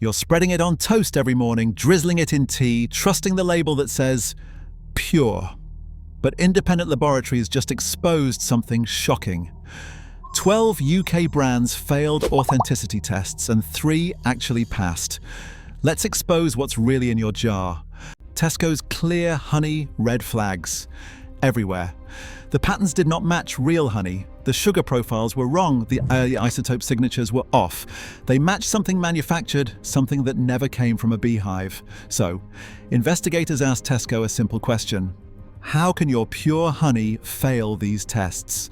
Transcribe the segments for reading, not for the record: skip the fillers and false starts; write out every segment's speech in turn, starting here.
You're spreading it on toast every morning, drizzling it in tea, trusting the label that says, pure. But independent laboratories just exposed something shocking. 12 UK brands failed authenticity tests and 3 actually passed. Let's expose what's really in your jar. Tesco's clear honey red flags. Everywhere. The patterns did not match real honey. The sugar profiles were wrong. The isotope signatures were off. They matched something manufactured, something that never came from a beehive. So, investigators asked Tesco a simple question. How can your pure honey fail these tests?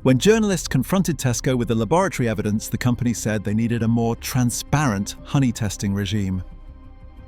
When journalists confronted Tesco with the laboratory evidence, the company said they needed a more transparent honey testing regime.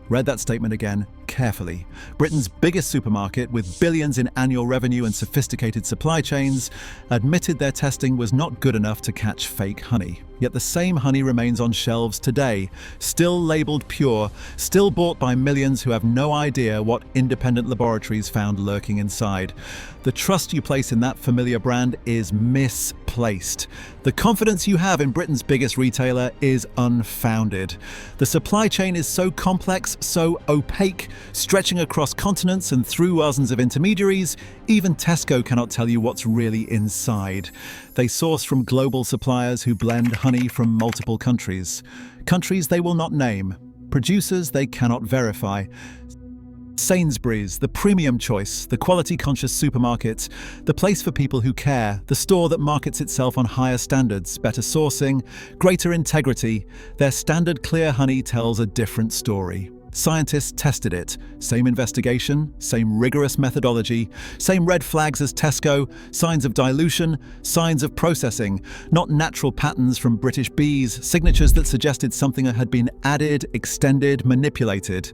Read that statement again carefully. Britain's biggest supermarket, with billions in annual revenue and sophisticated supply chains, admitted their testing was not good enough to catch fake honey. Yet the same honey remains on shelves today, still labelled pure, still bought by millions who have no idea what independent laboratories found lurking inside. The trust you place in that familiar brand is misplaced. The confidence you have in Britain's biggest retailer is unfounded. The supply chain is so complex, so opaque, stretching across continents and through dozens of intermediaries, even Tesco cannot tell you what's really inside. They source from global suppliers who blend honey from multiple countries. Countries they will not name. Producers they cannot verify. Sainsbury's, the premium choice, the quality-conscious supermarket, the place for people who care, the store that markets itself on higher standards, better sourcing, greater integrity. Their standard clear honey tells a different story. Scientists tested it. Same investigation, same rigorous methodology, same red flags as Tesco, signs of dilution, signs of processing, not natural patterns from British bees, signatures that suggested something had been added, extended, manipulated.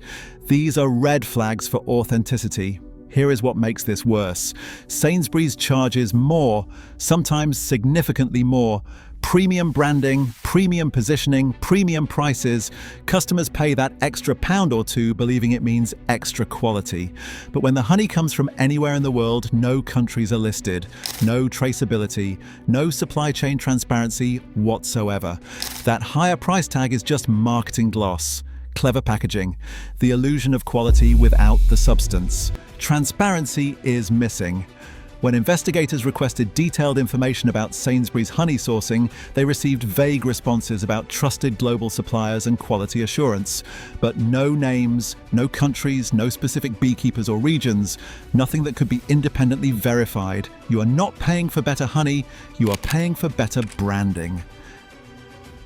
These are red flags for authenticity. Here is what makes this worse. Sainsbury's charges more, sometimes significantly more. Premium branding, premium positioning, premium prices. Customers pay that extra pound or two believing it means extra quality. But when the honey comes from anywhere in the world, no countries are listed, no traceability, no supply chain transparency whatsoever. That higher price tag is just marketing gloss. Clever packaging, the illusion of quality without the substance. Transparency is missing. When investigators requested detailed information about Sainsbury's honey sourcing, they received vague responses about trusted global suppliers and quality assurance. But no names, no countries, no specific beekeepers or regions, nothing that could be independently verified. You are not paying for better honey, you are paying for better branding.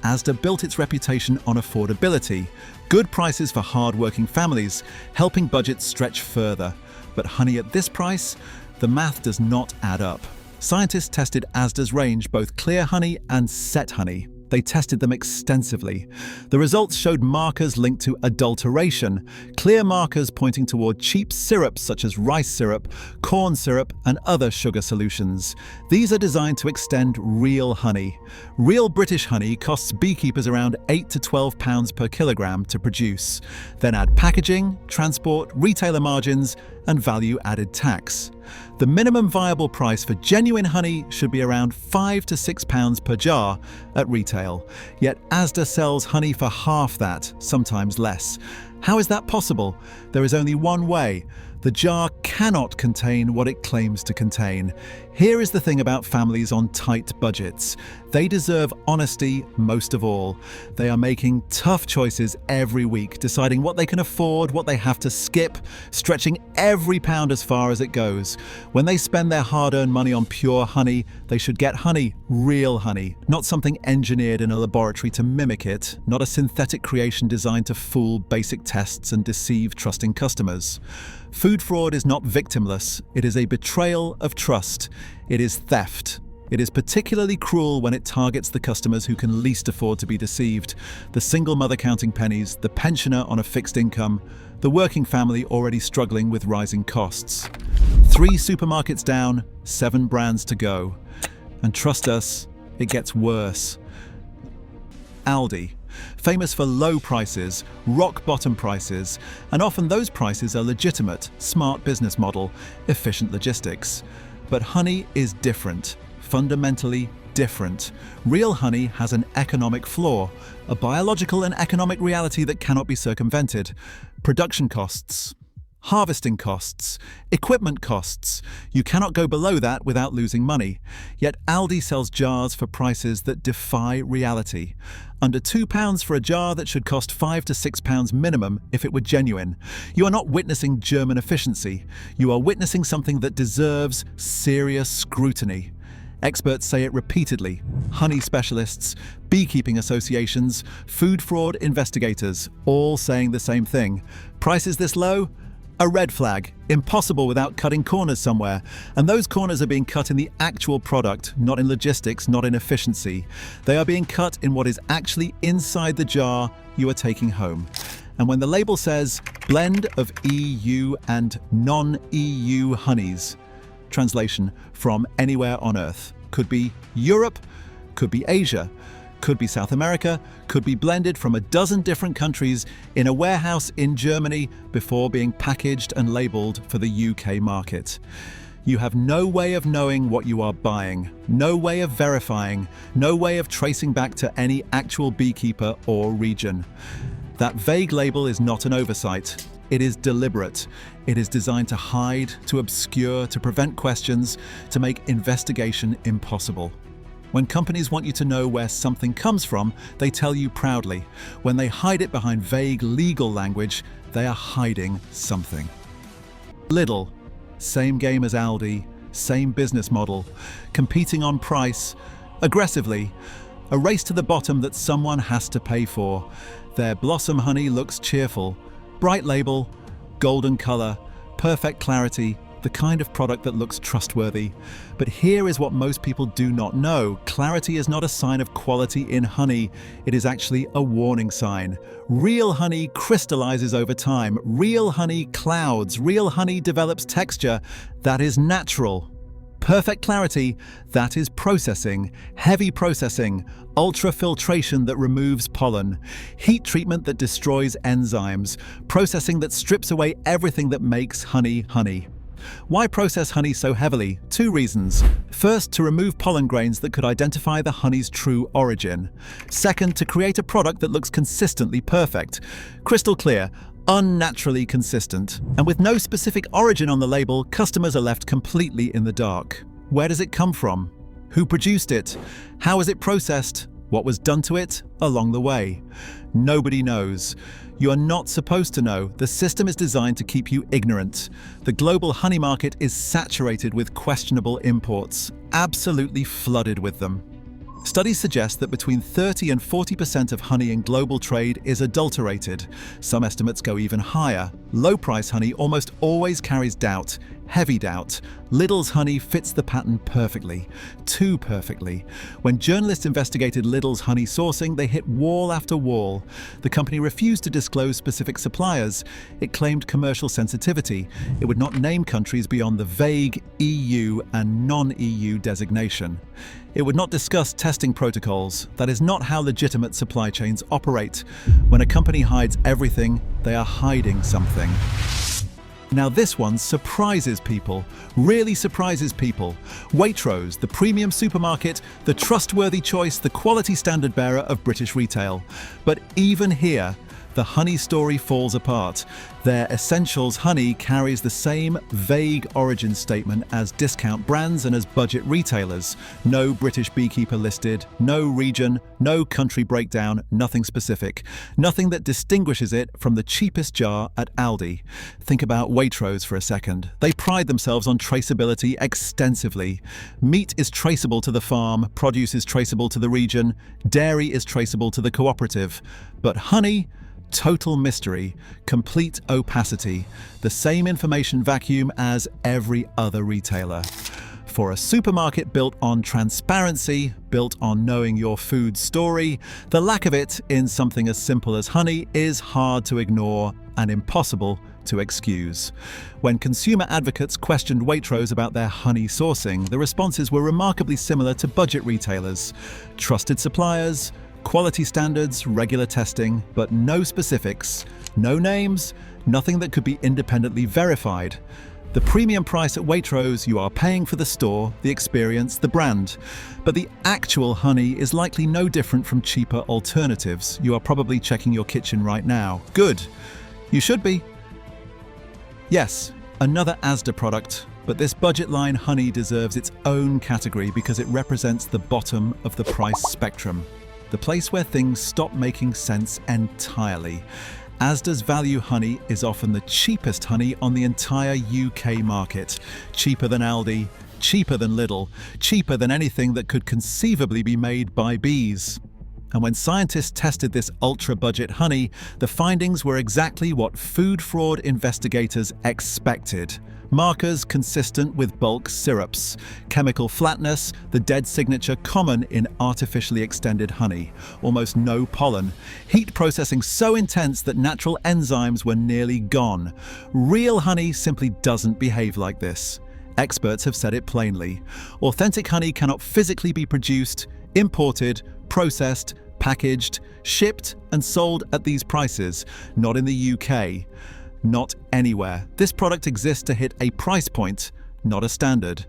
Asda built its reputation on affordability, good prices for hard-working families, helping budgets stretch further. But honey at this price? The math does not add up. Scientists tested Asda's range, both clear honey and set honey. They tested them extensively. The results showed markers linked to adulteration, clear markers pointing toward cheap syrups such as rice syrup, corn syrup, and other sugar solutions. These are designed to extend real honey. Real British honey costs beekeepers around £8 to £12 per kilogram to produce. Then add packaging, transport, retailer margins, and value-added tax. The minimum viable price for genuine honey should be around £5 to £6 per jar at retail. Yet Asda sells honey for half that, sometimes less. How is that possible? There is only one way. The jar cannot contain what it claims to contain. Here is the thing about families on tight budgets. They deserve honesty most of all. They are making tough choices every week, deciding what they can afford, what they have to skip, stretching every pound as far as it goes. When they spend their hard-earned money on pure honey, they should get honey, real honey, not something engineered in a laboratory to mimic it, not a synthetic creation designed to fool basic tests and deceive trusting customers. Food fraud is not victimless. It is a betrayal of trust. It is theft. It is particularly cruel when it targets the customers who can least afford to be deceived. The single mother counting pennies, the pensioner on a fixed income, the working family already struggling with rising costs. 3 supermarkets down, 7 brands to go. And trust us, it gets worse. Aldi. Famous for low prices, rock-bottom prices, and often those prices are legitimate, smart business model, efficient logistics. But honey is different, fundamentally different. Real honey has an economic flaw, a biological and economic reality that cannot be circumvented. Production costs, harvesting costs, equipment costs. You cannot go below that without losing money. Yet Aldi sells jars for prices that defy reality. Under £2 for a jar that should cost £5 to £6 minimum if it were genuine. You are not witnessing German efficiency. You are witnessing something that deserves serious scrutiny. Experts say it repeatedly. Honey specialists, beekeeping associations, food fraud investigators, all saying the same thing. Prices this low? A red flag, impossible without cutting corners somewhere. And those corners are being cut in the actual product, not in logistics, not in efficiency. They are being cut in what is actually inside the jar you are taking home. And when the label says, blend of EU and non-EU honeys, translation, from anywhere on Earth, could be Europe, could be Asia, could be South America, could be blended from a dozen different countries in a warehouse in Germany before being packaged and labelled for the UK market. You have no way of knowing what you are buying, no way of verifying, no way of tracing back to any actual beekeeper or region. That vague label is not an oversight. It is deliberate. It is designed to hide, to obscure, to prevent questions, to make investigation impossible. When companies want you to know where something comes from, they tell you proudly. When they hide it behind vague legal language, they are hiding something. Lidl, same game as Aldi, same business model, competing on price, aggressively, a race to the bottom that someone has to pay for. Their Blossom honey looks cheerful, bright label, golden color, perfect clarity, the kind of product that looks trustworthy. But here is what most people do not know. Clarity is not a sign of quality in honey. It is actually a warning sign. Real honey crystallizes over time. Real honey clouds. Real honey develops texture. That is natural. Perfect clarity, that is processing, heavy processing, ultrafiltration that removes pollen, heat treatment that destroys enzymes, processing that strips away everything that makes honey honey. Why process honey so heavily? 2 reasons. First, to remove pollen grains that could identify the honey's true origin. Second, to create a product that looks consistently perfect. Crystal clear, unnaturally consistent. And with no specific origin on the label, customers are left completely in the dark. Where does it come from? Who produced it? How is it processed? What was done to it along the way? Nobody knows. You are not supposed to know. The system is designed to keep you ignorant. The global honey market is saturated with questionable imports, absolutely flooded with them. Studies suggest that between 30 and 40% of honey in global trade is adulterated. Some estimates go even higher. Low-price honey almost always carries doubt, heavy doubt. Lidl's honey fits the pattern perfectly, too perfectly. When journalists investigated Lidl's honey sourcing, they hit wall after wall. The company refused to disclose specific suppliers. It claimed commercial sensitivity. It would not name countries beyond the vague EU and non-EU designation. It would not discuss testing protocols. That is not how legitimate supply chains operate. When a company hides everything, they are hiding something. Now this one surprises people, really surprises people. Waitrose, the premium supermarket, the trustworthy choice, the quality standard bearer of British retail. But even here, the honey story falls apart. Their Essentials honey carries the same vague origin statement as discount brands and as budget retailers. No British beekeeper listed, no region, no country breakdown, nothing specific. Nothing that distinguishes it from the cheapest jar at Aldi. Think about Waitrose for a second. They pride themselves on traceability extensively. Meat is traceable to the farm, produce is traceable to the region, dairy is traceable to the cooperative. But honey? Total mystery, complete opacity, the same information vacuum as every other retailer. For a supermarket built on transparency, built on knowing your food's story, the lack of it in something as simple as honey is hard to ignore and impossible to excuse. When consumer advocates questioned Waitrose about their honey sourcing, the responses were remarkably similar to budget retailers. Trusted suppliers, quality standards, regular testing, but no specifics, no names, nothing that could be independently verified. The premium price at Waitrose, you are paying for the store, the experience, the brand. But the actual honey is likely no different from cheaper alternatives. You are probably checking your kitchen right now. Good. You should be. Yes, another Asda product. But this budget line honey deserves its own category because it represents the bottom of the price spectrum. The place where things stop making sense entirely. Asda's value honey is often the cheapest honey on the entire UK market. Cheaper than Aldi, cheaper than Lidl, cheaper than anything that could conceivably be made by bees. And when scientists tested this ultra-budget honey, the findings were exactly what food fraud investigators expected. Markers consistent with bulk syrups, chemical flatness, the dead signature common in artificially extended honey, almost no pollen, heat processing so intense that natural enzymes were nearly gone. Real honey simply doesn't behave like this. Experts have said it plainly. Authentic honey cannot physically be produced, imported, processed, packaged, shipped and sold at these prices, not in the UK. Not anywhere. This product exists to hit a price point, not a standard.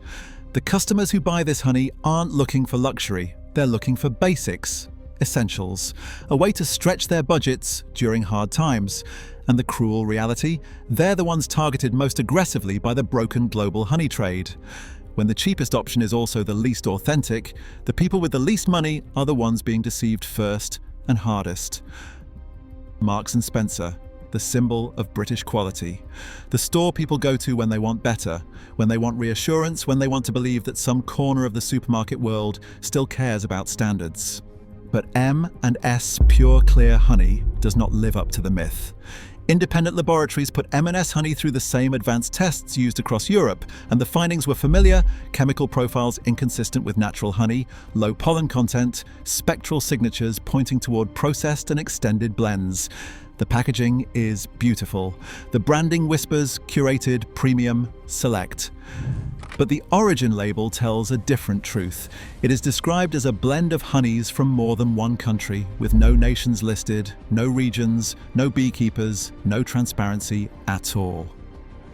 The customers who buy this honey aren't looking for luxury. They're looking for basics, essentials, a way to stretch their budgets during hard times. And the cruel reality? They're the ones targeted most aggressively by the broken global honey trade. When the cheapest option is also the least authentic, the people with the least money are the ones being deceived first and hardest. Marks & Spencer, the symbol of British quality. The store people go to when they want better, when they want reassurance, when they want to believe that some corner of the supermarket world still cares about standards. But M&S Pure Clear Honey does not live up to the myth. Independent laboratories put M&S honey through the same advanced tests used across Europe, and the findings were familiar: chemical profiles inconsistent with natural honey, low pollen content, spectral signatures pointing toward processed and extended blends. The packaging is beautiful. The branding whispers curated, premium, select. But the origin label tells a different truth. It is described as a blend of honeys from more than one country, with no nations listed, no regions, no beekeepers, no transparency at all.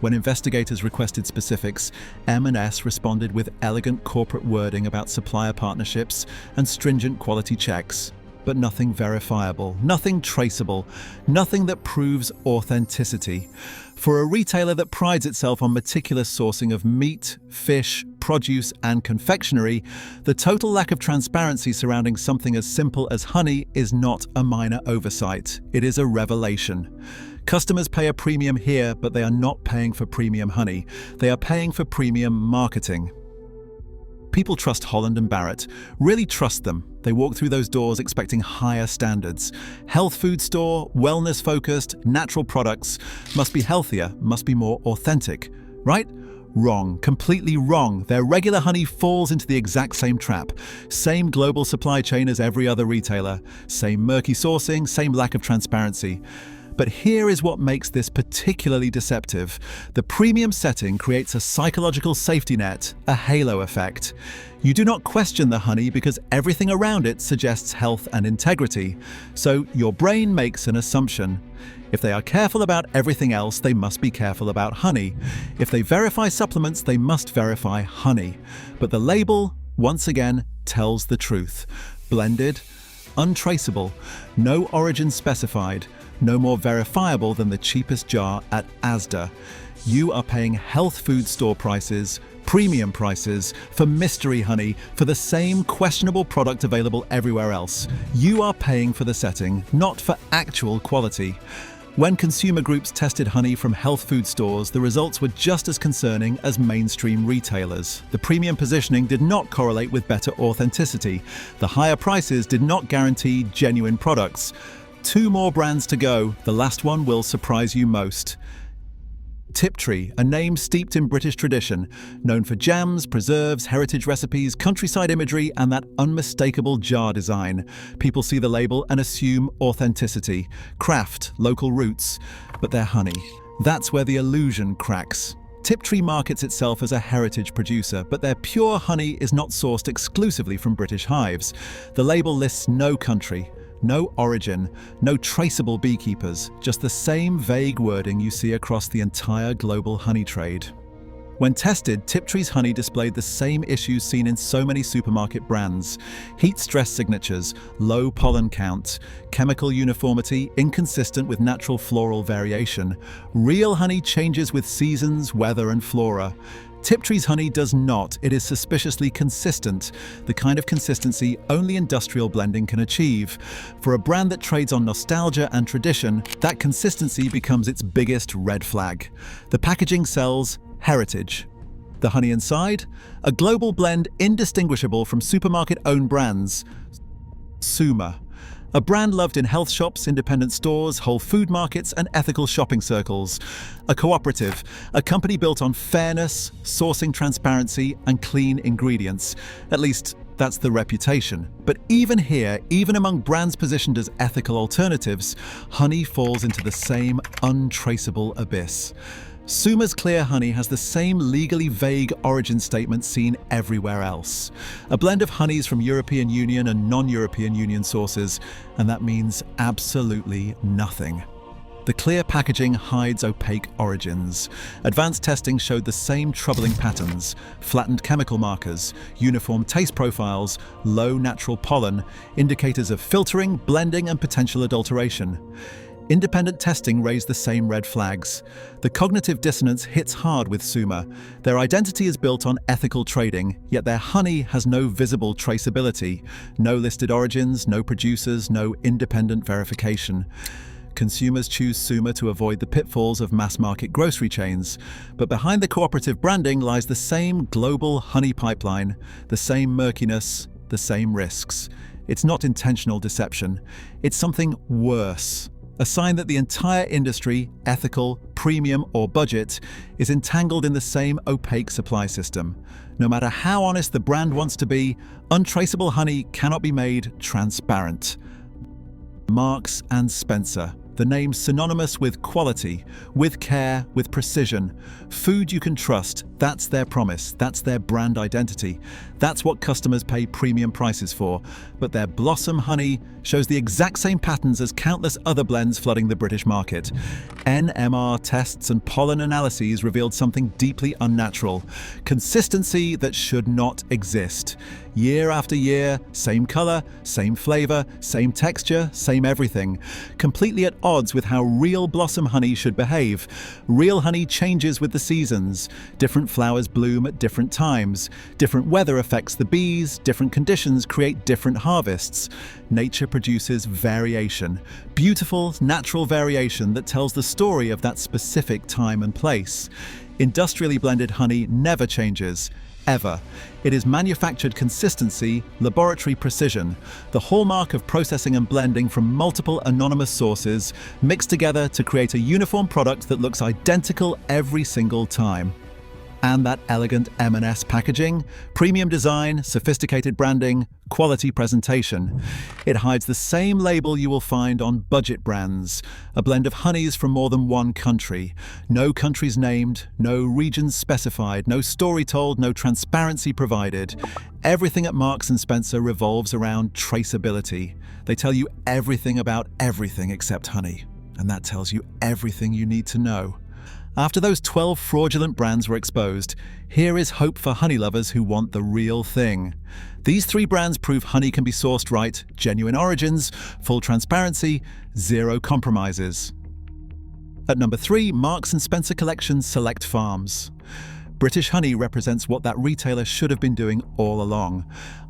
When investigators requested specifics, M&S responded with elegant corporate wording about supplier partnerships and stringent quality checks. But nothing verifiable, nothing traceable, nothing that proves authenticity. For a retailer that prides itself on meticulous sourcing of meat, fish, produce, and confectionery, the total lack of transparency surrounding something as simple as honey is not a minor oversight. It is a revelation. Customers pay a premium here, but they are not paying for premium honey. They are paying for premium marketing. People trust Holland Barrett, really trust them. They walk through those doors expecting higher standards. Health food store, wellness focused, natural products, must be healthier, must be more authentic, right? Wrong, completely wrong. Their regular honey falls into the exact same trap. Same global supply chain as every other retailer, same murky sourcing, same lack of transparency. But here is what makes this particularly deceptive. The premium setting creates a psychological safety net, a halo effect. You do not question the honey because everything around it suggests health and integrity. So your brain makes an assumption. If they are careful about everything else, they must be careful about honey. If they verify supplements, they must verify honey. But the label, once again, tells the truth. Blended, untraceable, no origin specified, no more verifiable than the cheapest jar at Asda. You are paying health food store prices, premium prices, for mystery honey, for the same questionable product available everywhere else. You are paying for the setting, not for actual quality. When consumer groups tested honey from health food stores, the results were just as concerning as mainstream retailers. The premium positioning did not correlate with better authenticity. The higher prices did not guarantee genuine products. 2 more brands to go. The last one will surprise you most. Tiptree, a name steeped in British tradition, known for jams, preserves, heritage recipes, countryside imagery, and that unmistakable jar design. People see the label and assume authenticity, craft, local roots, but they're honey. That's where the illusion cracks. Tiptree markets itself as a heritage producer, but their pure honey is not sourced exclusively from British hives. The label lists no country, no origin, no traceable beekeepers, just the same vague wording you see across the entire global honey trade. When tested, Tiptree's honey displayed the same issues seen in so many supermarket brands: heat stress signatures, low pollen count, chemical uniformity inconsistent with natural floral variation. Real honey changes with seasons, weather, and flora. Tiptree's honey does not. It is suspiciously consistent, the kind of consistency only industrial blending can achieve. For a brand that trades on nostalgia and tradition, that consistency becomes its biggest red flag. The packaging sells heritage. The honey inside? A global blend indistinguishable from supermarket-owned brands. Suma. A brand loved in health shops, independent stores, whole food markets, and ethical shopping circles. A cooperative, a company built on fairness, sourcing transparency, and clean ingredients. At least, that's the reputation. But even here, even among brands positioned as ethical alternatives, honey falls into the same untraceable abyss. Suma's clear honey has the same legally vague origin statement seen everywhere else. A blend of honeys from European Union and non-European Union sources, and that means absolutely nothing. The clear packaging hides opaque origins. Advanced testing showed the same troubling patterns: flattened chemical markers, uniform taste profiles, low natural pollen, indicators of filtering, blending, and potential adulteration. Independent testing raised the same red flags. The cognitive dissonance hits hard with Suma. Their identity is built on ethical trading, yet their honey has no visible traceability. No listed origins, no producers, no independent verification. Consumers choose Suma to avoid the pitfalls of mass-market grocery chains. But behind the cooperative branding lies the same global honey pipeline, the same murkiness, the same risks. It's not intentional deception. It's something worse. A sign that the entire industry, ethical, premium, or budget, is entangled in the same opaque supply system. No matter how honest the brand wants to be, untraceable honey cannot be made transparent. Marks and Spencer. The name synonymous with quality, with care, with precision. Food you can trust, that's their promise, that's their brand identity. That's what customers pay premium prices for. But their Blossom honey shows the exact same patterns as countless other blends flooding the British market. NMR tests and pollen analyses revealed something deeply unnatural. Consistency that should not exist. Year after year, same color, same flavor, same texture, same everything. Completely at odds with how real Blossom honey should behave. Real honey changes with the seasons. Different flowers bloom at different times. Different weather affects the bees. Different conditions create different harvests. Nature produces variation. Beautiful, natural variation that tells the story of that specific time and place. Industrially blended honey never changes. Ever. It is manufactured consistency, laboratory precision, the hallmark of processing and blending from multiple anonymous sources, mixed together to create a uniform product that looks identical every single time. And that elegant M&S packaging, premium design, sophisticated branding, quality presentation. It hides the same label you will find on budget brands, a blend of honeys from more than one country. No countries named, no regions specified, no story told, no transparency provided. Everything at Marks & Spencer revolves around traceability. They tell you everything about everything except honey, and that tells you everything you need to know. After those 12 fraudulent brands were exposed, here is hope for honey lovers who want the real thing. These 3 brands prove honey can be sourced right: genuine origins, full transparency, zero compromises. At number 3, Marks & Spencer Collection Select Farms. British honey represents what that retailer should have been doing all along.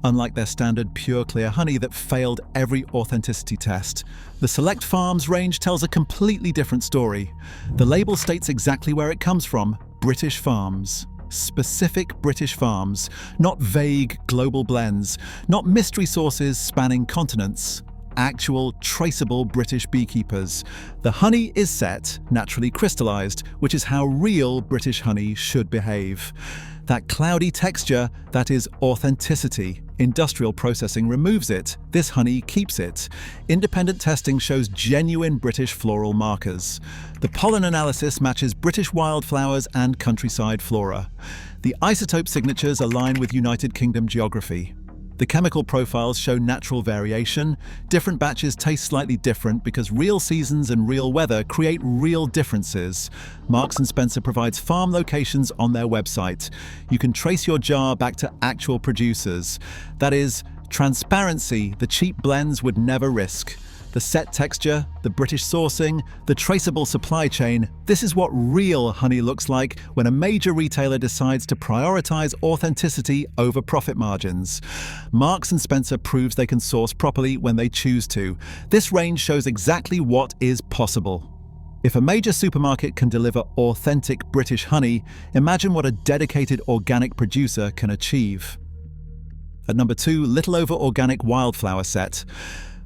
Unlike their standard pure clear honey that failed every authenticity test, the Select Farms range tells a completely different story. The label states exactly where it comes from: British farms. Specific British farms, not vague global blends, not mystery sources spanning continents. Actual, traceable British beekeepers. The honey is set, naturally crystallized, which is how real British honey should behave. That cloudy texture, that is authenticity. Industrial processing removes it. This honey keeps it. Independent testing shows genuine British floral markers. The pollen analysis matches British wildflowers and countryside flora. The isotope signatures align with United Kingdom geography. The chemical profiles show natural variation. Different batches taste slightly different because real seasons and real weather create real differences. Marks & Spencer provides farm locations on their website. You can trace your jar back to actual producers. That is, transparency the cheap blends would never risk. The set texture, the British sourcing, the traceable supply chain, this is what real honey looks like when a major retailer decides to prioritize authenticity over profit margins. Marks & Spencer proves they can source properly when they choose to. This range shows exactly what is possible. If a major supermarket can deliver authentic British honey, imagine what a dedicated organic producer can achieve. At number 2, Littleover Organic Wildflower Set.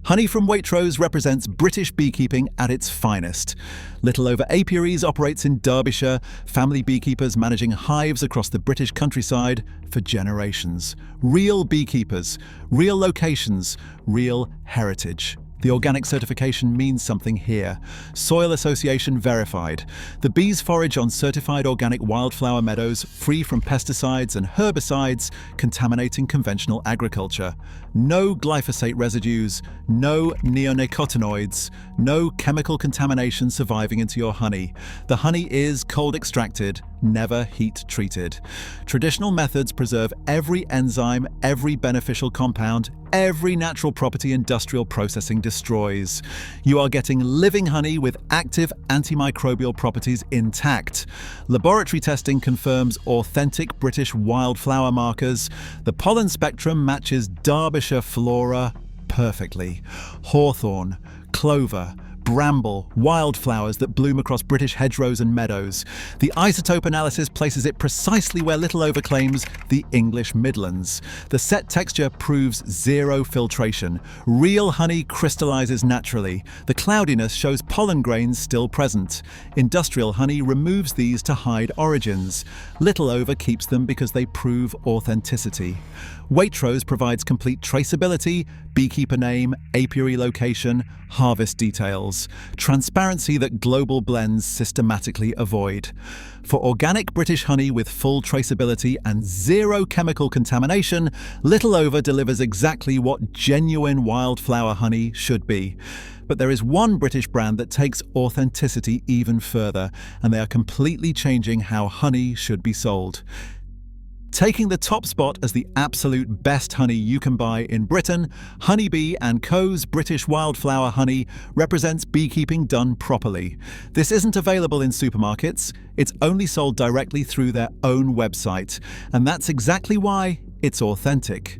Honey from Waitrose represents British beekeeping at its finest. Littleover Apiaries operates in Derbyshire, family beekeepers managing hives across the British countryside for generations. Real beekeepers, real locations, real heritage. The organic certification means something here. Soil Association verified. The bees forage on certified organic wildflower meadows free from pesticides and herbicides contaminating conventional agriculture. No glyphosate residues, no neonicotinoids, no chemical contamination surviving into your honey. The honey is cold extracted, never heat treated. Traditional methods preserve every enzyme, every beneficial compound, every natural property industrial processing destroys. You are getting living honey with active antimicrobial properties intact. Laboratory testing confirms authentic British wildflower markers. The pollen spectrum matches Derbyshire flora perfectly. Hawthorn, clover, bramble, wildflowers that bloom across British hedgerows and meadows. The isotope analysis places it precisely where Littleover claims the English Midlands. The set texture proves zero filtration. Real honey crystallizes naturally. The cloudiness shows pollen grains still present. Industrial honey removes these to hide origins. Littleover keeps them because they prove authenticity. Waitrose provides complete traceability, beekeeper name, apiary location, harvest details, transparency that global blends systematically avoid. For organic British honey with full traceability and zero chemical contamination, Littleover delivers exactly what genuine wildflower honey should be. But there is one British brand that takes authenticity even further, and they are completely changing how honey should be sold. Taking the top spot as the absolute best honey you can buy in Britain, Honeybee and Co.'s British Wildflower Honey represents beekeeping done properly. This isn't available in supermarkets, it's only sold directly through their own website, and that's exactly why it's authentic.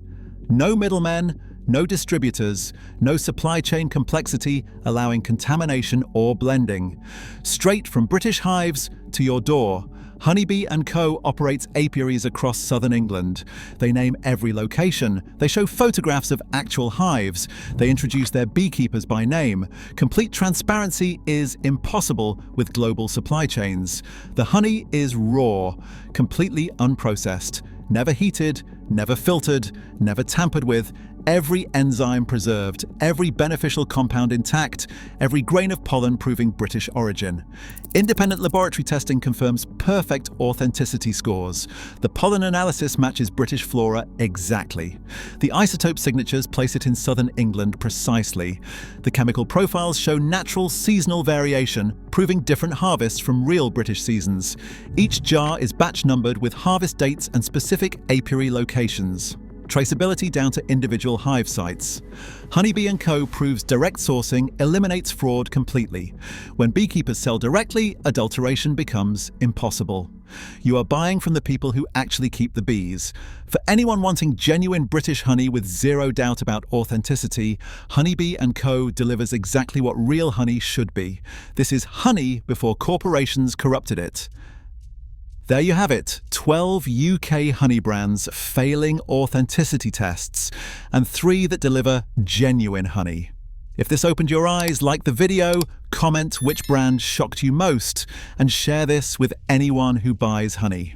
No middlemen, no distributors, no supply chain complexity allowing contamination or blending. Straight from British hives to your door. Honeybee and Co. operates apiaries across southern England. They name every location. They show photographs of actual hives. They introduce their beekeepers by name. Complete transparency is impossible with global supply chains. The honey is raw, completely unprocessed, never heated, never filtered, never tampered with, every enzyme preserved, every beneficial compound intact, every grain of pollen proving British origin. Independent laboratory testing confirms perfect authenticity scores. The pollen analysis matches British flora exactly. The isotope signatures place it in southern England precisely. The chemical profiles show natural seasonal variation, proving different harvests from real British seasons. Each jar is batch numbered with harvest dates and specific apiary locations. Traceability down to individual hive sites. Honeybee & Co. proves direct sourcing eliminates fraud completely. When beekeepers sell directly, adulteration becomes impossible. You are buying from the people who actually keep the bees. For anyone wanting genuine British honey with zero doubt about authenticity, Honeybee & Co. delivers exactly what real honey should be. This is honey before corporations corrupted it. There you have it, 12 UK honey brands failing authenticity tests, and 3 that deliver genuine honey. If this opened your eyes, like the video, comment which brand shocked you most, and share this with anyone who buys honey.